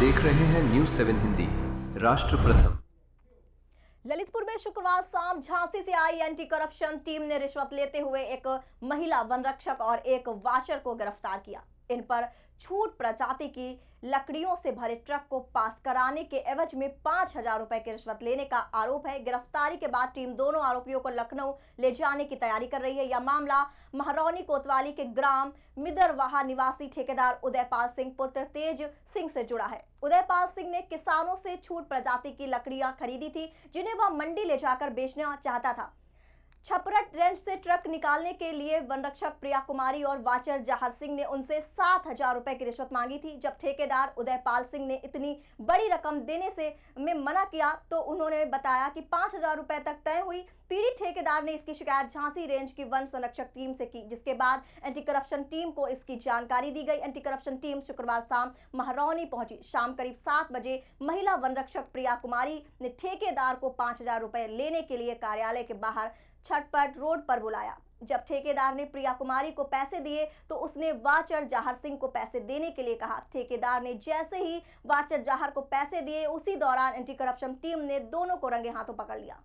देख रहे हैं न्यूज़ 7 हिंदी। राष्ट्र प्रथम। ललितपुर में शुक्रवार शाम झांसी से आई एंटी करप्शन टीम ने रिश्वत लेते हुए एक महिला वनरक्षक और एक वाचर को गिरफ्तार किया। इन पर छूट प्रजाति की लकड़ियों से भरे ट्रक को पास कराने के एवज में 5,000 रुपए की रिश्वत लेने का आरोप है। गिरफ्तारी के बाद टीम दोनों आरोपियों को लखनऊ ले जाने की तैयारी कर रही है। यह मामला महारौनी कोतवाली के ग्राम मिदरवाहा निवासी ठेकेदार उदयपाल सिंह पुत्र तेज सिंह से जुड़ा है। उदयपाल सिंह ने किसानों से छूट प्रजाति की लकड़ियां खरीदी थी, जिन्हें वह मंडी ले जाकर बेचना चाहता था। छपरट रेंज से ट्रक निकालने के लिए वनरक्षक प्रिया कुमारी और वाचर जहर सिंह ने उनसे 7,000 रुपए की रिश्वत मांगी थी। जब ठेकेदार उदयपाल सिंह ने इतनी बड़ी रकम देने से मना किया तो उन्होंने बताया कि 5,000 रुपए तक तय हुई। पीड़ित ठेकेदार ने इसकी शिकायत झांसी रेंज की वन संरक्षक टीम से की, जिसके बाद एंटी करप्शन टीम को इसकी जानकारी दी गई। एंटी करप्शन टीम शुक्रवार शाम महारौनी पहुंची। शाम करीब 7 बजे महिला वनरक्षक प्रिया कुमारी ने ठेकेदार को 5,000 रुपए लेने के लिए कार्यालय के बाहर छटपट रोड पर बुलाया। जब ठेकेदार ने प्रिया कुमारी को पैसे दिए तो उसने वाचर जहर सिंह को पैसे देने के लिए कहा। ठेकेदार ने जैसे ही वाचर जहर को पैसे दिए, उसी दौरान एंटी करप्शन टीम ने दोनों को रंगे हाथों पकड़ लिया।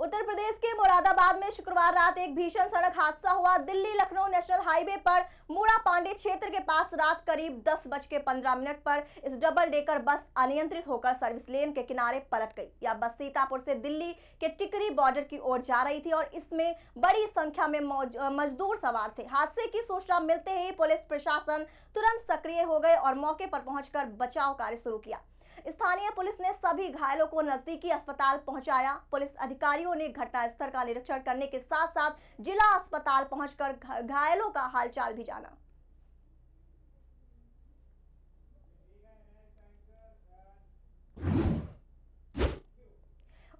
उत्तर प्रदेश के मुरादाबाद में शुक्रवार रात एक भीषण सड़क हादसा हुआ। दिल्ली लखनऊ नेशनल हाईवे पर मूड़ा पांडे क्षेत्र के पास रात करीब 10:15 पर इस डबल डेकर बस अनियंत्रित होकर सर्विस लेन के किनारे पलट गई। यह बस सीतापुर से दिल्ली के टिकरी बॉर्डर की ओर जा रही थी और इसमें बड़ी संख्या में मजदूर सवार थे। हादसे की सूचना मिलते ही पुलिस प्रशासन तुरंत सक्रिय हो गए और मौके पर पहुंचकर बचाव कार्य शुरू किया। स्थानीय पुलिस ने सभी घायलों को नजदीकी अस्पताल पहुंचाया। पुलिस अधिकारियों ने घटनास्थल का निरीक्षण करने के साथ साथ जिला अस्पताल पहुंचकर घायलों का हालचाल भी जाना।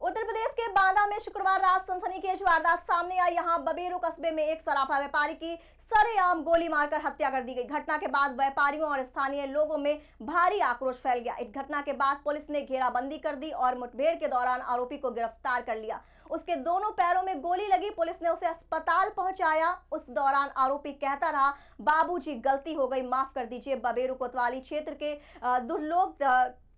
उत्तर प्रदेश के बांदा में शुक्रवार रात सनसनीखेज वारदात सामने आई। यहां बबेरू कस्बे में एक सराफा व्यापारी की सरेआम गोली मारकर हत्या कर दी गई। घटना के बाद व्यापारियों और स्थानीय लोगों में भारी आक्रोश फैल गया। इस घटना के बाद पुलिस ने घेराबंदी कर दी और मुठभेड़ के दौरान आरोपी को गिरफ्तार कर लिया। उसके दोनों पैरों में गोली लगी। पुलिस ने उसे अस्पताल पहुंचाया। उस दौरान आरोपी कहता रहा, बाबूजी गलती हो गई, माफ कर दीजिए। बबेरू कोतवाली क्षेत्र के दुर्लोक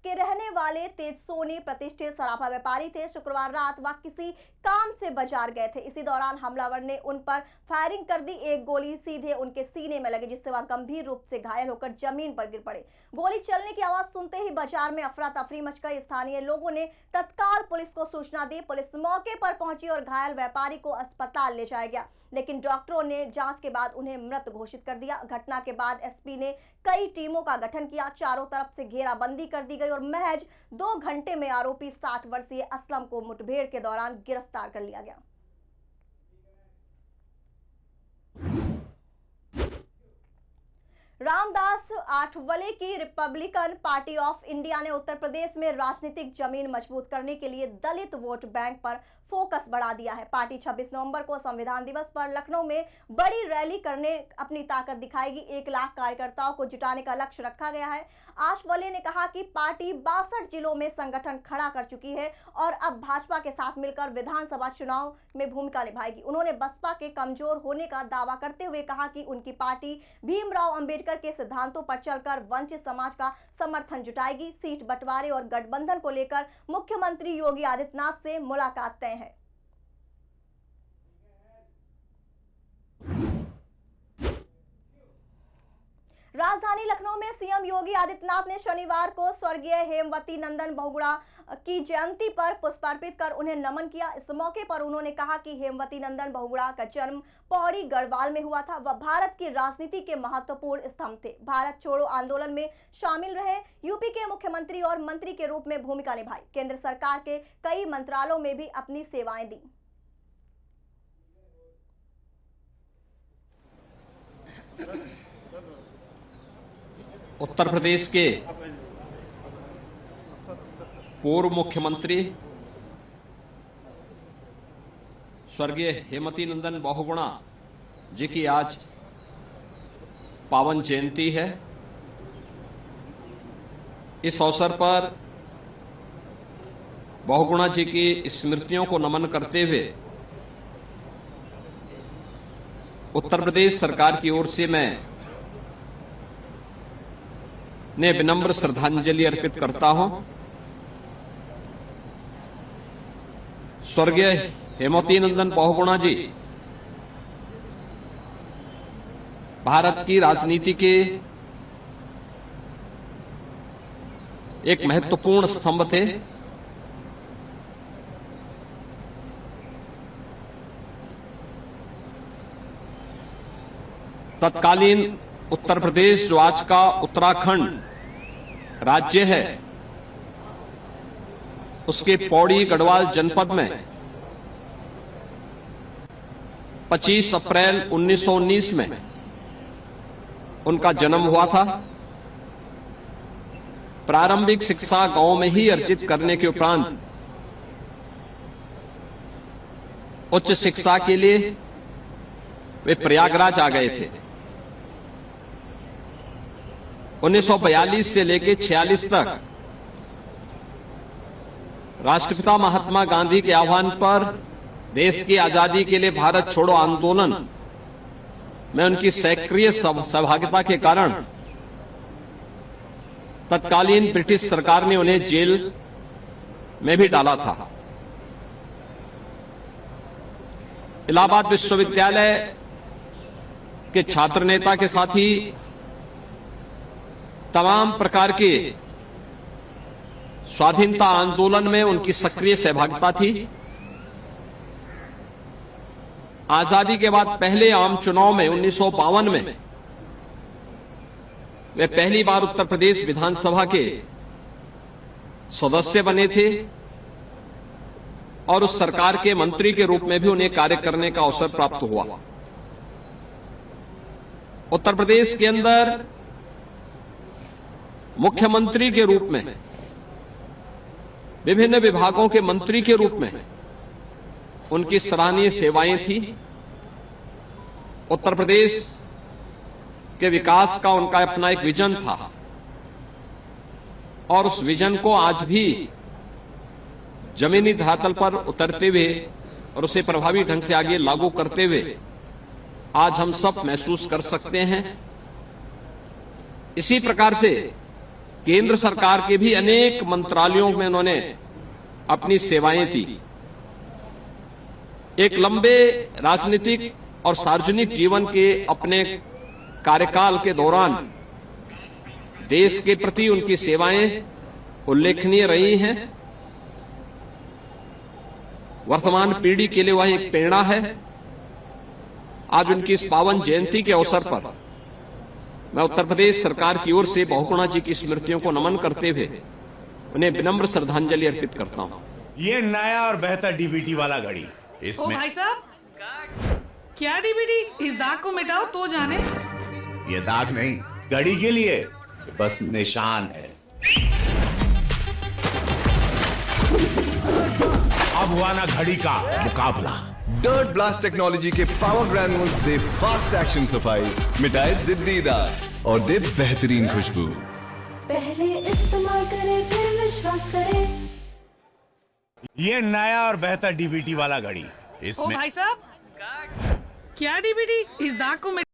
के रहने वाले तेज सोनी प्रतिष्ठित सराफा व्यापारी थे। शुक्रवार रात वह किसी काम से बाजार गए थे। इसी दौरान हमलावर ने उन पर फायरिंग कर दी। एक गोली सीधे उनके सीने में लगी, जिससे वह गंभीर रूप से घायल होकर जमीन पर गिर पड़े। गोली चलने की आवाज सुनते ही बाजार में अफरा तफरी मच गई। स्थानीय लोगों ने तत्काल पुलिस को सूचना दी। पुलिस मौके पर पहुंची और घायल व्यापारी को अस्पताल ले जाया गया, लेकिन डॉक्टरों ने जांच के बाद उन्हें मृत घोषित कर दिया। घटना के बाद एसपी ने कई टीमों का गठन किया। चारों तरफ से घेराबंदी कर दी गई और महज 2 घंटे में आरोपी 60 वर्षीय असलम को मुठभेड़ के दौरान गिरफ्तार कर लिया गया। रामदास आठवले की रिपब्लिकन पार्टी ऑफ इंडिया ने उत्तर प्रदेश में राजनीतिक जमीन मजबूत करने के लिए दलित वोट बैंक पर फोकस बढ़ा दिया है। पार्टी 26 नवंबर को संविधान दिवस पर लखनऊ में बड़ी रैली करने अपनी ताकत दिखाएगी। 1 लाख कार्यकर्ताओं को जुटाने का लक्ष्य रखा गया है। आठवले ने कहा कि पार्टी 62 जिलों में संगठन खड़ा कर चुकी है और अब भाजपा के साथ मिलकर विधानसभा चुनाव में भूमिका निभाएगी। उन्होंने बसपा के कमजोर होने का दावा करते हुए कहा कि उनकी पार्टी भीमराव अंबेडकर के सिद्धांतों पर चलकर वंचित समाज का समर्थन जुटाएगी। सीट बंटवारे और गठबंधन को लेकर मुख्यमंत्री योगी आदित्यनाथ से मुलाकात तय है। राजधानी लखनऊ में सीएम योगी आदित्यनाथ ने शनिवार को स्वर्गीय हेमवती नंदन बहुगुणा की जयंती पर पुष्पार्पित कर उन्हें नमन किया। इस मौके पर उन्होंने कहा कि हेमवती नंदन बहुगुणा का जन्म पौड़ी गढ़वाल में हुआ था। वह भारत की राजनीति के महत्वपूर्ण स्तंभ थे। भारत छोड़ो आंदोलन में शामिल रहे। यूपी के मुख्यमंत्री और मंत्री के रूप में भूमिका निभाई। केंद्र सरकार के कई मंत्रालयों में भी अपनी सेवाएं दी। उत्तर प्रदेश के पूर्व मुख्यमंत्री स्वर्गीय हेमवती नंदन बहुगुणा जी की आज पावन जयंती है। इस अवसर पर बहुगुणा जी की स्मृतियों को नमन करते हुए उत्तर प्रदेश सरकार की ओर से मैं विनम्र श्रद्धांजलि अर्पित करता हूं। स्वर्गीय हेमवती नंदन बहुगुणा जी भारत की राजनीति के एक महत्वपूर्ण स्तंभ थे। तत्कालीन उत्तर प्रदेश, जो आज का उत्तराखंड राज्य है, उसके पौड़ी गढ़वाल जनपद में 25 अप्रैल 1919 में उनका जन्म हुआ था। प्रारंभिक शिक्षा गांव में ही अर्जित करने के उपरांत उच्च शिक्षा के लिए वे प्रयागराज आ गए थे। 1942 से लेकर 46 तक राष्ट्रपिता महात्मा गांधी के आह्वान पर देश की आजादी के लिए भारत छोड़ो आंदोलन में उनकी सक्रिय सहभागिता के कारण तत्कालीन ब्रिटिश सरकार ने उन्हें जेल में भी डाला था। इलाहाबाद विश्वविद्यालय के छात्र नेता के साथ ही तमाम प्रकार के स्वाधीनता आंदोलन में उनकी सक्रिय सहभागिता थी। आजादी के बाद पहले आम चुनाव में 1952 में वे पहली बार उत्तर प्रदेश विधानसभा के सदस्य बने थे और उस सरकार के मंत्री के रूप में भी उन्हें कार्य करने का अवसर प्राप्त हुआ। उत्तर प्रदेश के अंदर मुख्यमंत्री के रूप में, विभिन्न विभागों के मंत्री के रूप में उनकी सराहनीय सेवाएं थी। उत्तर प्रदेश के विकास का उनका अपना एक विजन था और उस विजन को आज भी जमीनी धरातल पर उतरते हुए और उसे प्रभावी ढंग से आगे लागू करते हुए आज हम सब महसूस कर सकते हैं। इसी प्रकार से केंद्र सरकार के भी अनेक मंत्रालयों में उन्होंने अपनी सेवाएं दी। एक लंबे राजनीतिक और सार्वजनिक जीवन के अपने कार्यकाल के दौरान देश के प्रति उनकी सेवाएं उल्लेखनीय रही हैं। वर्तमान पीढ़ी के लिए वह एक प्रेरणा है। आज उनकी इस पावन जयंती के अवसर पर मैं उत्तर प्रदेश सरकार की ओर से बहुगुणा जी की स्मृतियों को नमन करते हुए उन्हें विनम्र श्रद्धांजलि अर्पित करता हूं। ये नया और बेहतर डीबीटी वाला घड़ी ओ इसमें भाई साहब, क्या डीबीटी? इस दाग को मिटाओ तो जाने। ये दाग नहीं, घड़ी के लिए बस निशान है। अब हुआ ना घड़ी का मुकाबला। डर्ट ब्लास्ट टेक्नोलॉजी के पावर ग्रैन्यूल्स दे फास्ट एक्शन सफाई, मिटाए जिद्दी दाग और दे बेहतरीन खुशबू। पहले इस्तेमाल करें फिर विश्वास करें। ये नया और बेहतर डीबीटी वाला घड़ी ओ इसमें भाई साहब, क्या डीबीटी? इस दाग को